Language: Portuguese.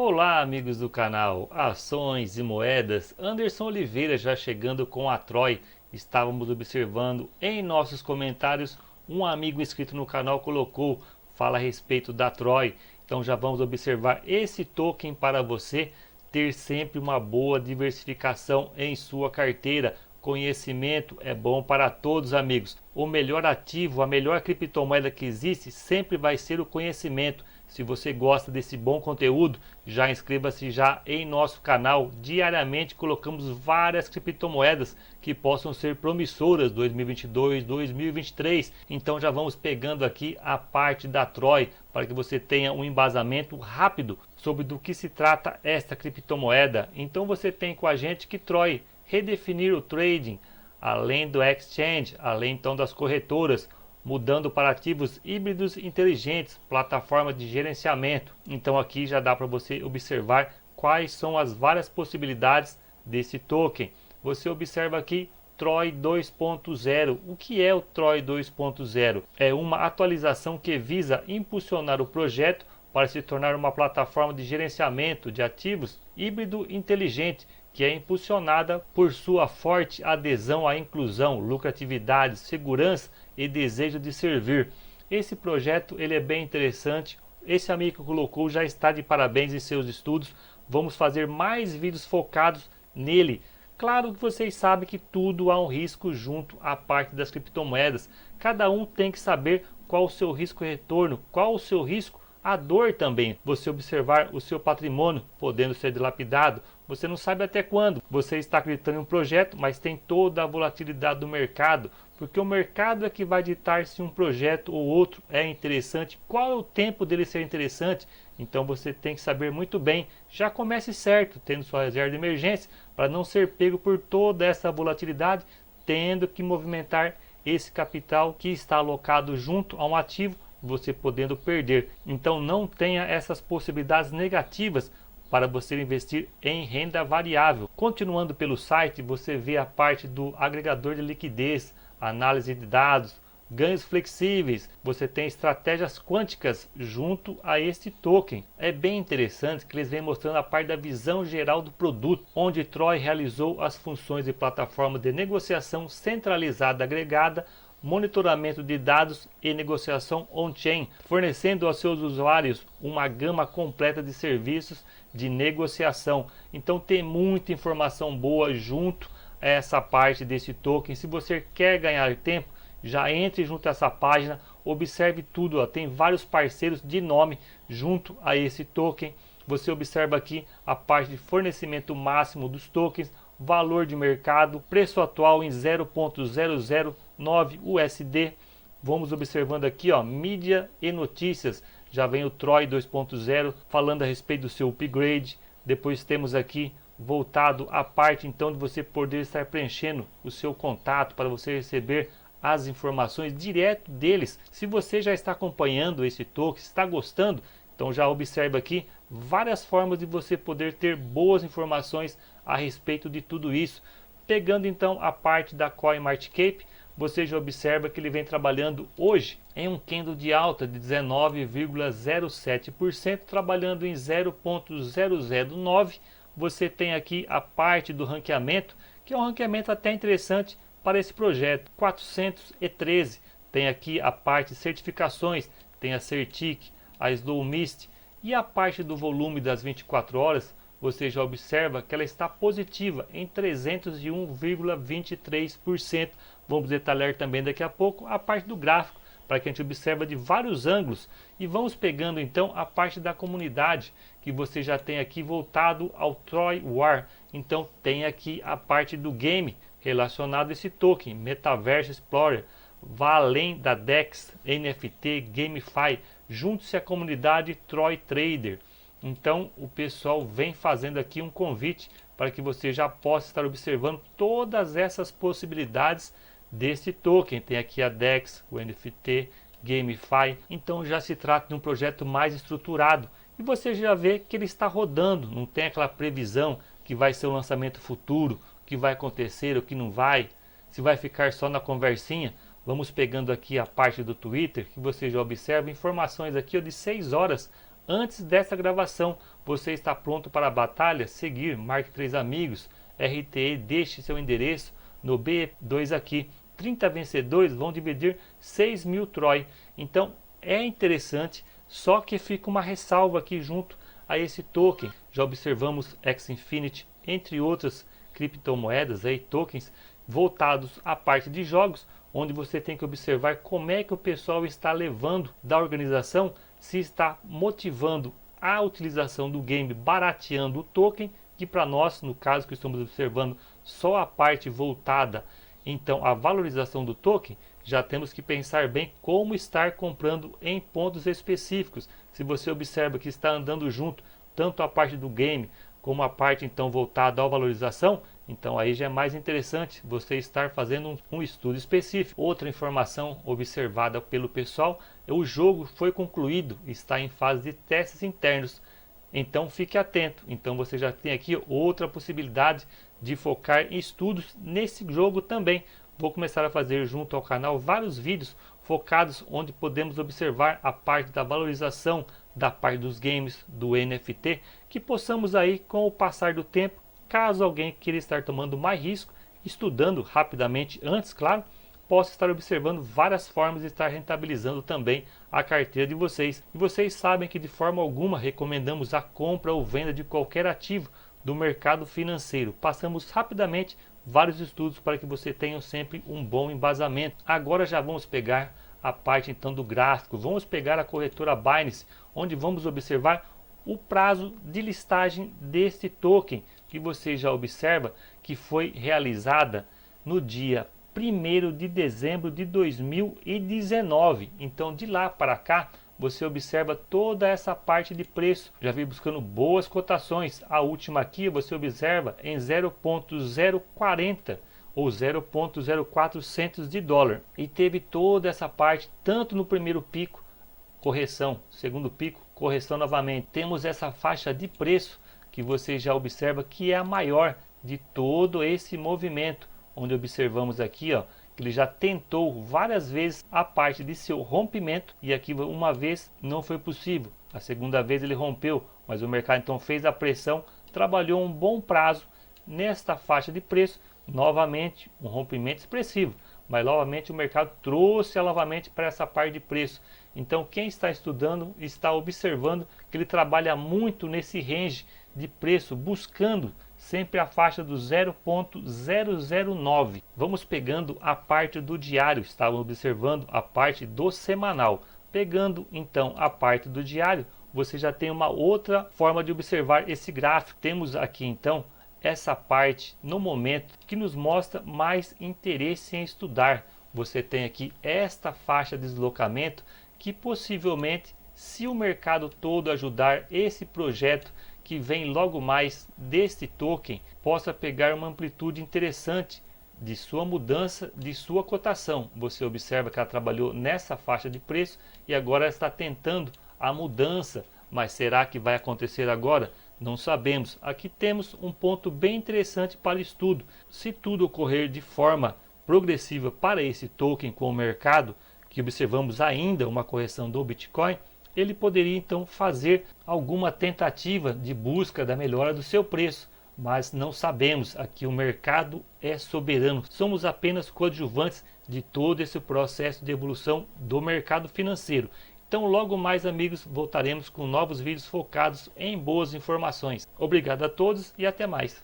Olá, amigos do canal Ações e Moedas. Anderson Oliveira já chegando com a Troy. Estávamos observando em nossos comentários, um amigo inscrito no canal colocou, fala a respeito da Troy. Então já vamos observar esse token para você ter sempre uma boa diversificação em sua carteira. Conhecimento é bom para todos, amigos. O melhor ativo, a melhor criptomoeda que existe sempre vai ser o conhecimento. Se você gosta desse bom conteúdo, já inscreva-se já em nosso canal. Diariamente colocamos várias criptomoedas que possam ser promissoras 2022, 2023. Então já vamos pegando aqui a parte da Troy para que você tenha um embasamento rápido sobre do que se trata esta criptomoeda. Então você tem com a gente que Troy redefinir o trading, além do exchange, além então das corretoras, mudando para ativos híbridos inteligentes, plataforma de gerenciamento. Então aqui já dá para você observar quais são as várias possibilidades desse token. Você observa aqui Troy 2.0. O que é o Troy 2.0? É uma atualização que visa impulsionar o projeto para se tornar uma plataforma de gerenciamento de ativos híbrido inteligente, que é impulsionada por sua forte adesão à inclusão, lucratividade, segurança e desejo de servir. Esse projeto ele é bem interessante. Esse amigo que colocou já está de parabéns em seus estudos. Vamos fazer mais vídeos focados nele. Claro que vocês sabem que tudo há um risco junto à parte das criptomoedas. Cada um tem que saber qual o seu risco retorno, qual o seu risco a dor também. Você observar o seu patrimônio podendo ser dilapidado, você não sabe até quando. Você está acreditando em um projeto, mas tem toda a volatilidade do mercado, porque o mercado é que vai ditar se um projeto ou outro é interessante, qual é o tempo dele ser interessante. Então você tem que saber muito bem, já comece certo, tendo sua reserva de emergência, para não ser pego por toda essa volatilidade, tendo que movimentar esse capital que está alocado junto a um ativo, você podendo perder. Então não tenha essas possibilidades negativas para você investir em renda variável. Continuando pelo site, você vê a parte do agregador de liquidez, análise de dados, ganhos flexíveis, você tem estratégias quânticas junto a este token. É bem interessante que eles vêm mostrando a parte da visão geral do produto, onde Troy realizou as funções de plataforma de negociação centralizada agregada, monitoramento de dados e negociação on-chain, fornecendo aos seus usuários uma gama completa de serviços de negociação. Então tem muita informação boa junto a essa parte desse token. Se você quer ganhar tempo, já entre junto a essa página, observe tudo, ó. Tem vários parceiros de nome junto a esse token. Você observa aqui a parte de fornecimento máximo dos tokens, valor de mercado, preço atual em 0.009 USD. Vamos observando aqui, ó, mídia e notícias. Já vem o Troy 2.0 falando a respeito do seu upgrade. Depois temos aqui voltado a parte então de você poder estar preenchendo o seu contato para você receber as informações direto deles. Se você já está acompanhando esse token, está gostando, então já observa aqui várias formas de você poder ter boas informações a respeito de tudo isso. Pegando então a parte da CoinMarketCap, você já observa que ele vem trabalhando hoje em um candle de alta de 19,07%, trabalhando em 0.009. Você tem aqui a parte do ranqueamento, que é um ranqueamento até interessante para esse projeto, 413. Tem aqui a parte de certificações, tem a Certic, a Slow Mist, e a parte do volume das 24 horas, você já observa que ela está positiva em 301,23%. Vamos detalhar também daqui a pouco a parte do gráfico, para que a gente observe de vários ângulos. E vamos pegando então a parte da comunidade, que você já tem aqui voltado ao Troy War. Então tem aqui a parte do game relacionado a esse token, Metaverse Explorer. Vá além da DEX, NFT, GameFi, junte-se à comunidade Troy Trader. Então o pessoal vem fazendo aqui um convite para que você já possa estar observando todas essas possibilidades desse token. Tem aqui a DEX, o NFT, GameFi. Então já se trata de um projeto mais estruturado. E você já vê que ele está rodando, não tem aquela previsão que vai ser o lançamento futuro, o que vai acontecer, o que não vai, se vai ficar só na conversinha. Vamos pegando aqui a parte do Twitter, que você já observa informações aqui ó, de 6 horas Antes dessa gravação, você está pronto para a batalha? Seguir, marque 3 amigos, RTE, deixe seu endereço no B2 aqui. 30 vencedores vão dividir 6.000 Troy. Então é interessante, só que fica uma ressalva aqui junto a esse token. Já observamos X-Infinity, entre outras criptomoedas, tokens voltados à parte de jogos, onde você tem que observar como é que o pessoal está levando da organização, se está motivando a utilização do game, barateando o token, que para nós, no caso que estamos observando só a parte voltada então à valorização do token, já temos que pensar bem como estar comprando em pontos específicos. Se você observa que está andando junto tanto a parte do game como a parte então voltada à valorização, então aí já é mais interessante você estar fazendo um estudo específico. Outra informação observada pelo pessoal, o jogo foi concluído, está em fase de testes internos. Então fique atento. Então você já tem aqui outra possibilidade de focar em estudos nesse jogo também. Vou começar a fazer junto ao canal vários vídeos focados onde podemos observar a parte da valorização da parte dos games, do NFT, que possamos aí com o passar do tempo, caso alguém queira estar tomando mais risco, estudando rapidamente antes, claro, possa estar observando várias formas de estar rentabilizando também a carteira de vocês. E vocês sabem que de forma alguma recomendamos a compra ou venda de qualquer ativo do mercado financeiro. Passamos rapidamente vários estudos para que você tenha sempre um bom embasamento. Agora já vamos pegar a parte então do gráfico. Vamos pegar a corretora Binance, onde vamos observar o prazo de listagem deste token, que você já observa que foi realizada no dia 1º de dezembro de 2019. Então de lá para cá você observa toda essa parte de preço. Já vi buscando boas cotações. A última aqui você observa em 0.040 ou 0.04 centos de dólar. E teve toda essa parte, tanto no primeiro pico, correção, segundo pico, correção novamente. Temos essa faixa de preço que você já observa que é a maior de todo esse movimento, onde observamos aqui, ó, que ele já tentou várias vezes a parte de seu rompimento, e aqui uma vez não foi possível, a segunda vez ele rompeu, mas o mercado então fez a pressão, trabalhou um bom prazo nesta faixa de preço, novamente um rompimento expressivo, mas novamente o mercado trouxe novamente para essa parte de preço. Então quem está estudando está observando que ele trabalha muito nesse range de preço, buscando sempre a faixa do 0.009. Vamos pegando a parte do diário, estavam observando a parte do semanal. Pegando então a parte do diário, você já tem uma outra forma de observar esse gráfico. Temos aqui então essa parte no momento que nos mostra mais interesse em estudar. Você tem aqui esta faixa de deslocamento que possivelmente, se o mercado todo ajudar esse projeto que vem logo mais deste token, possa pegar uma amplitude interessante de sua mudança, de sua cotação. Você observa que ela trabalhou nessa faixa de preço e agora está tentando a mudança, mas será que vai acontecer agora? Não sabemos. Aqui temos um ponto bem interessante para estudo. Se tudo ocorrer de forma progressiva para esse token com o mercado, que observamos ainda uma correção do Bitcoin, ele poderia então fazer alguma tentativa de busca da melhora do seu preço, mas não sabemos. Aqui o mercado é soberano, somos apenas coadjuvantes de todo esse processo de evolução do mercado financeiro. Então logo mais, amigos, voltaremos com novos vídeos focados em boas informações. Obrigado a todos e até mais.